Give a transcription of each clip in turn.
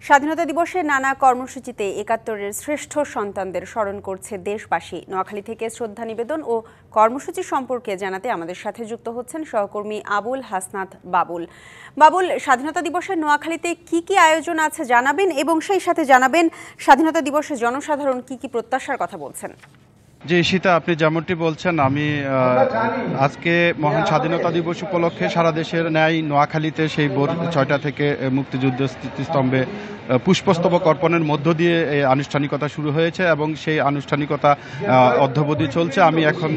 স্বাধীনতা দিবসে নানা কর্মসূচিতে একাত্তরের শ্রেষ্ঠ সন্তানদের স্মরণ করছে দেশবাসী। নোয়াখালী থেকে শ্রদ্ধা নিবেদন ও কর্মসূচি সম্পর্কে জানাতে আমাদের সাথে যুক্ত হচ্ছেন সহকর্মী আবুল হাসনাত বাবুল। বাবুল, স্বাধীনতা দিবসে নোয়াখালীতে কি কি আয়োজন আছে জানাবেন এবং সেই সাথে জানাবেন স্বাধীনতা দিবসে জনসাধারণ কি কি প্রত্যাশার কথা বলছেন। যে ঈশিতা, আপনি যেমনটি বলছেন, আমি আজকে মহান স্বাধীনতা দিবস উপলক্ষে সারা দেশের ন্যায় নোয়াখালীতে সেই ভোর 6টা থেকে মুক্তিযুদ্ধ স্মৃতিস্তম্ভে পুষ্পস্তবক অর্পণের মধ্য দিয়ে এই আনুষ্ঠানিকতা শুরু হয়েছে এবং সেই আনুষ্ঠানিকতা অদ্যাবধি চলছে। আমি এখন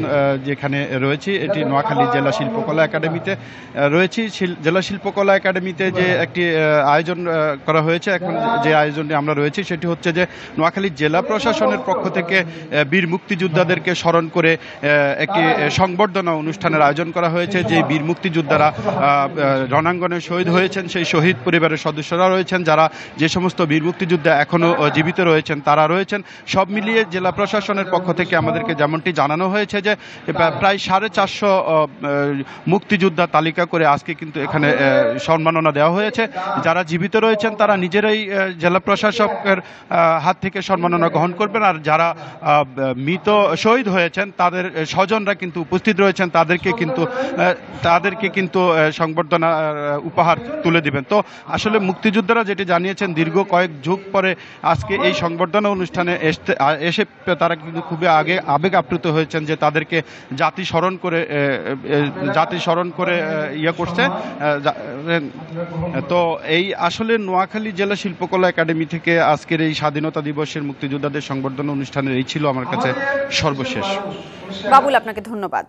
যেখানে রয়েছি এটি নোয়াখালী জেলা শিল্পকলা একাডেমিতে রয়েছি। জেলা শিল্পকলা একাডেমিতে যে একটি আয়োজন করা হয়েছে, এখন যে আয়োজনে আমরা রয়েছি সেটি হচ্ছে যে নোয়াখালী জেলা প্রশাসনের পক্ষ থেকে বীর মুক্তিযোদ্ধাদেরকে স্মরণ করে একটি সংবর্ধনা অনুষ্ঠানের আয়োজন করা হয়েছে। যে বীর মুক্তিযোদ্ধারা রণাঙ্গনে শহীদ হয়েছেন, সেই শহীদ পরিবারের সদস্যরা রয়েছেন, যারা যে সমস্ত বীর মুক্তিযোদ্ধা এখনো জীবিত রয়েছেন তারা রয়েছেন। সব মিলিয়ে জেলা প্রশাসনের পক্ষ থেকে আমাদেরকে যেমনটি জানানো হয়েছে যে প্রায় 450 মুক্তিযোদ্ধা তালিকা করে আজকে কিন্তু এখানে সম্মাননা দেওয়া হয়েছে। যারা জীবিত রয়েছেন তারা নিজেরাই জেলা প্রশাসকের হাত থেকে সম্মাননা গ্রহণ করবেন, আর যারা মৃত শহীদ হয়েছেন তাদের স্বজনরা কিন্তু উপস্থিত রয়েছেন, তাদেরকে কিন্তু সংবর্ধনা উপহার তুলে দিবেন। তো আসলে মুক্তিযোদ্ধারা যেটি জানিয়েছেন, দীর্ঘ কয়েক যুগ পরে আজকে এই সংবর্ধনা অনুষ্ঠানে এসে তারা কিন্তু খুবই আবেগ আপ্লুত হয়েছেন যে তাদেরকে জাতি স্মরণ করে ইয়ে করছে। তো এই আসলে নোয়াখালী জেলা শিল্পকলা একাডেমি থেকে আজকের এই স্বাধীনতা দিবসের মুক্তিযোদ্ধাদের সংবর্ধনা অনুষ্ঠানের এই ছিল আমার কাছে সর্বশেষ। বাবুল, আপনাকে ধন্যবাদ।